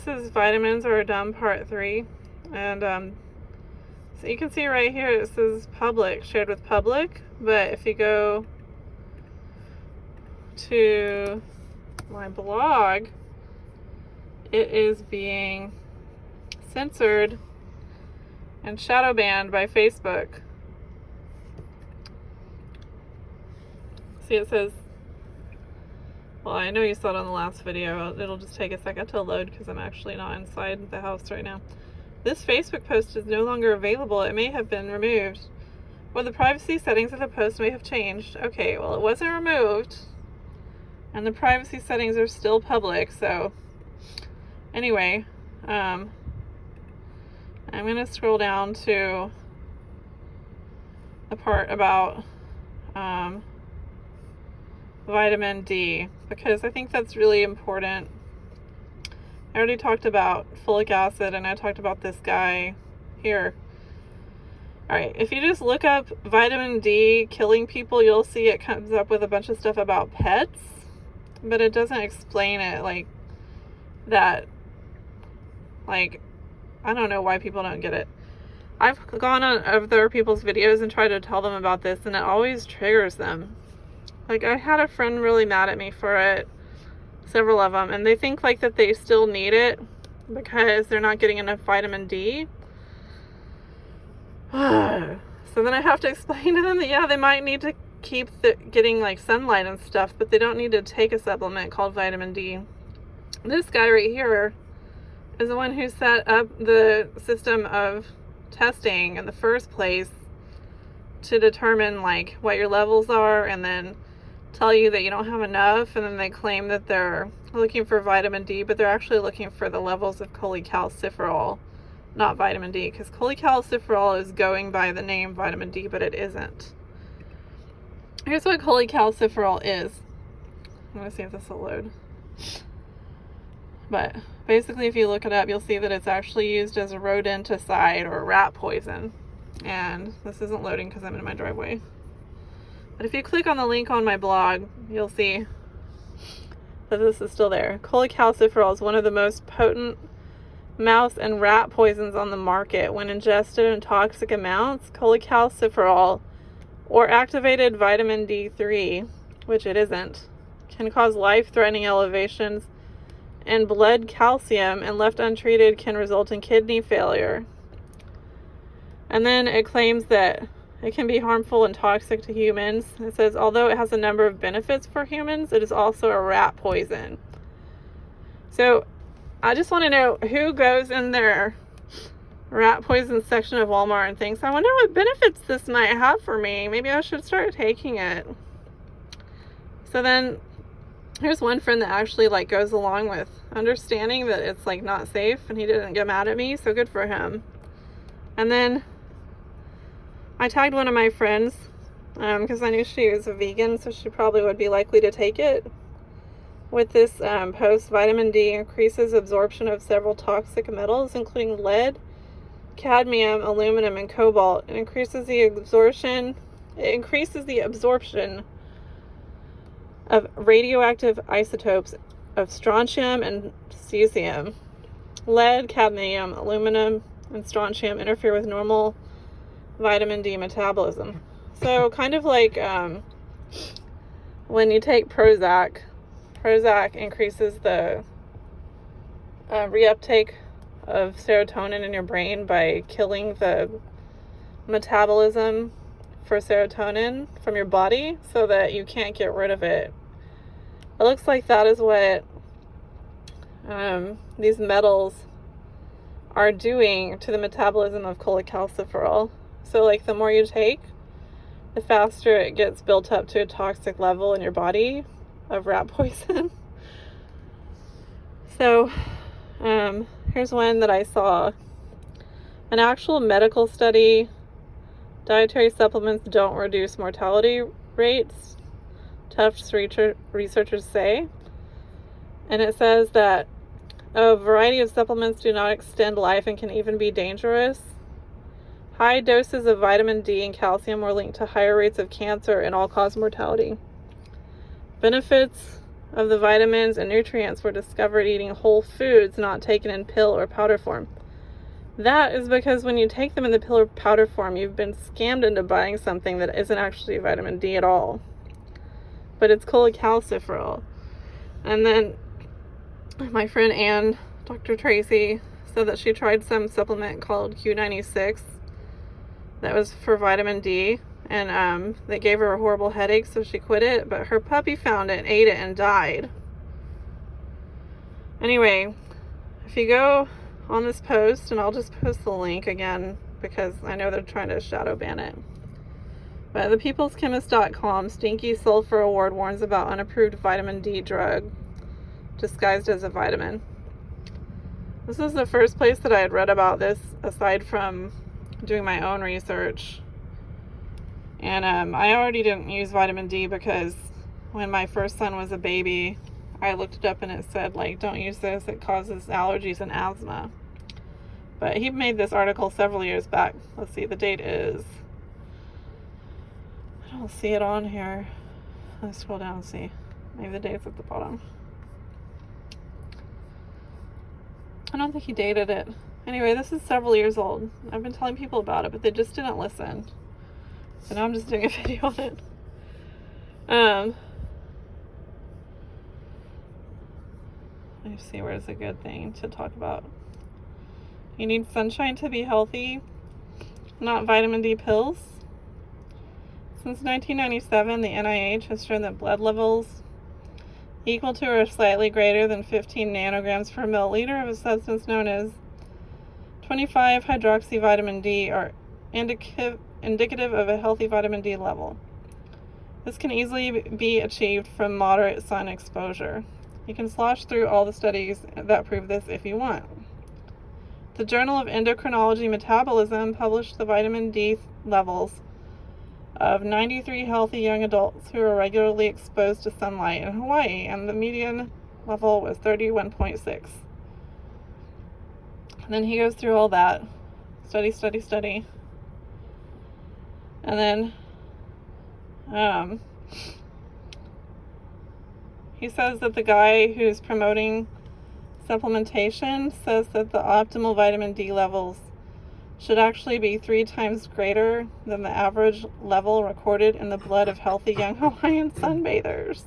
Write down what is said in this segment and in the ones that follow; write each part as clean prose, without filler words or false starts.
is Vitamins Are Dumb Part 3. And so you can see right here it says public, shared with public. But if you go to my blog, it is being censored and shadow banned by Facebook. See, it says, well, I know you saw it on the last video. It'll just take a second to load because I'm actually not inside the house right now. This Facebook post is no longer available. It may have been removed. Or the privacy settings of the post may have changed. Okay, well, it wasn't removed. And the privacy settings are still public, so anyway, I'm going to scroll down to the part about vitamin D, because I think that's really important. I already talked about folic acid, and I talked about this guy here. Alright, if you just look up vitamin D killing people, you'll see it comes up with a bunch of stuff about pets, but it doesn't explain it like that. Like, I don't know why people don't get it. I've gone on other people's videos and tried to tell them about this, and it always triggers them. Like, I had a friend really mad at me for it, several of them, and they think like that they still need it because they're not getting enough vitamin D. So then I have to explain to them that, yeah, they might need to keep getting like sunlight and stuff, but they don't need to take a supplement called vitamin D. This guy right here is the one who set up the system of testing in the first place to determine like what your levels are, and then tell you that you don't have enough, and then they claim that they're looking for vitamin D, but they're actually looking for the levels of cholecalciferol, not vitamin D, because cholecalciferol is going by the name vitamin D, but it isn't. Here's what cholecalciferol is. I'm going to see if this will load. But basically, if you look it up, you'll see that it's actually used as a rodenticide or rat poison. And this isn't loading because I'm in my driveway. But if you click on the link on my blog, you'll see that this is still there. Cholecalciferol is one of the most potent mouse and rat poisons on the market. When ingested in toxic amounts, cholecalciferol or activated vitamin D3, which it isn't, can cause life-threatening elevations in blood calcium, and left untreated can result in kidney failure. And then it claims that it can be harmful and toxic to humans. It says, although it has a number of benefits for humans, it is also a rat poison. So I just want to know who goes in their rat poison section of Walmart and thinks, I wonder what benefits this might have for me. Maybe I should start taking it. So then here's one friend that actually like goes along with understanding that it's like not safe, and he didn't get mad at me, so good for him. And then I tagged one of my friends because I knew she was a vegan, so she probably would be likely to take it. With this post, vitamin D increases absorption of several toxic metals, including lead, cadmium, aluminum, and cobalt. It increases the absorption of radioactive isotopes of strontium and cesium. Lead, cadmium, aluminum, and strontium interfere with normal vitamin D metabolism. So kind of like when you take Prozac increases the reuptake of serotonin in your brain by killing the metabolism for serotonin from your body so that you can't get rid of it. It looks like that is what these metals are doing to the metabolism of cholecalciferol. So like the more you take, the faster it gets built up to a toxic level in your body of rat poison. So here's one that I saw. An actual medical study, dietary supplements don't reduce mortality rates, Tufts researchers say. And it says that a variety of supplements do not extend life and can even be dangerous. High doses of vitamin D and calcium were linked to higher rates of cancer and all-cause mortality. Benefits of the vitamins and nutrients were discovered eating whole foods not taken in pill or powder form. That is because when you take them in the pill or powder form, you've been scammed into buying something that isn't actually vitamin D at all. But it's cholecalciferol. And then my friend Ann, Dr. Tracy, said that she tried some supplement called Q96 that was for vitamin D, and they gave her a horrible headache, so she quit it, but her puppy found it and ate it and died. Anyway, if you go on this post, and I'll just post the link again because I know they're trying to shadow ban it, but thepeopleschemist.com Stinky Sulfur Award warns about unapproved vitamin D drug disguised as a vitamin. This is the first place that I had read about this aside from doing my own research. And I already didn't use vitamin D because when my first son was a baby, I looked it up and it said, like, don't use this, it causes allergies and asthma. But he made this article several years back. Let's see, the date is, I don't see it on here. Let's scroll down and see. Maybe the date's at the bottom. I don't think he dated it. Anyway, this is several years old. I've been telling people about it, but they just didn't listen. So now I'm just doing a video on it. Let me see where's a good thing to talk about. You need sunshine to be healthy, not vitamin D pills. Since 1997, the NIH has shown that blood levels equal to or slightly greater than 15 nanograms per milliliter of a substance known as 25-hydroxyvitamin D are indicative of a healthy vitamin D level. This can easily be achieved from moderate sun exposure. You can slosh through all the studies that prove this if you want. The Journal of Endocrinology Metabolism published the vitamin D levels of 93 healthy young adults who are regularly exposed to sunlight in Hawaii, and the median level was 31.6. And then he goes through all that. Study. And then he says that the guy who's promoting supplementation says that the optimal vitamin D levels should actually be 3 times greater than the average level recorded in the blood of healthy young Hawaiian sunbathers,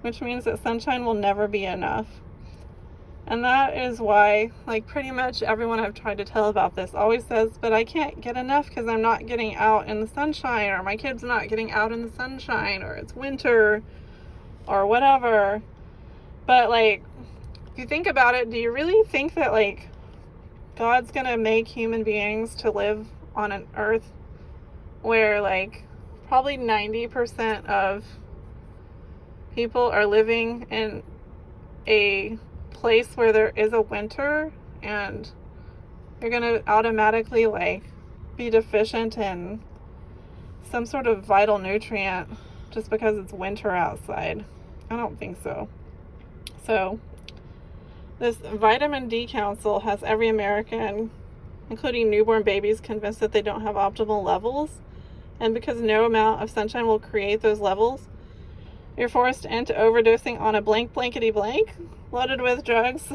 which means that sunshine will never be enough. And that is why, like, pretty much everyone I've tried to tell about this always says, but I can't get enough because I'm not getting out in the sunshine, or my kid's not getting out in the sunshine, or it's winter, or whatever. But, like, if you think about it, do you really think that, like, God's gonna make human beings to live on an earth where, like, probably 90% of people are living in a place where there is a winter, and you're gonna automatically, like, be deficient in some sort of vital nutrient just because it's winter outside? I don't think so. So this Vitamin D Council has every American, including newborn babies, convinced that they don't have optimal levels. And because no amount of sunshine will create those levels, you're forced into overdosing on a blankety blank loaded with drugs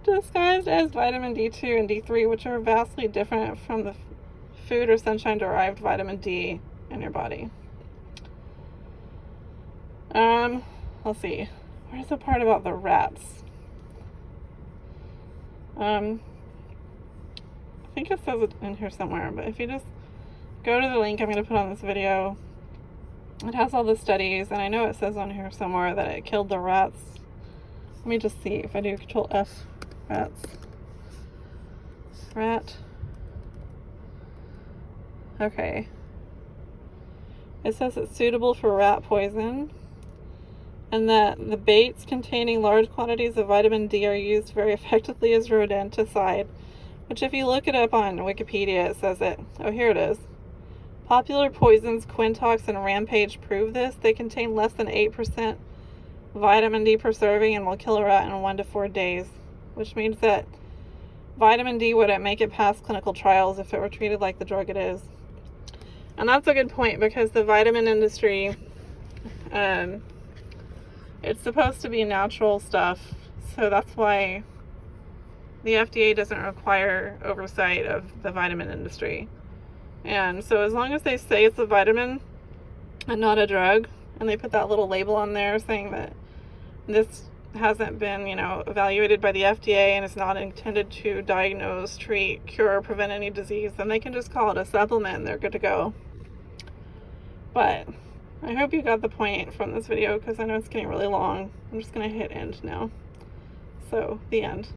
disguised as vitamin D2 and D3, which are vastly different from the food or sunshine derived vitamin D in your body. Let's see. Where's the part about the rats? I think it says it in here somewhere, but if you just go to the link I'm going to put on this video, it has all the studies, and I know it says on here somewhere that it killed the rats. Let me just see if I do Control F, rats. Rat. Okay. It says it's suitable for rat poison, and that the baits containing large quantities of vitamin D are used very effectively as rodenticide, which if you look it up on Wikipedia, it says it. Oh, here it is. Popular poisons Quintox and Rampage prove this. They contain less than 8% vitamin D per serving and will kill a rat in 1 to 4 days, which means that vitamin D wouldn't make it past clinical trials if it were treated like the drug it is. And that's a good point, because the vitamin industry It's supposed to be natural stuff, so that's why the FDA doesn't require oversight of the vitamin industry. And so as long as they say it's a vitamin and not a drug, and they put that little label on there saying that this hasn't been, evaluated by the FDA and is not intended to diagnose, treat, cure, or prevent any disease, then they can just call it a supplement and they're good to go. But I hope you got the point from this video, because I know it's getting really long. I'm just going to hit end now. So, the end.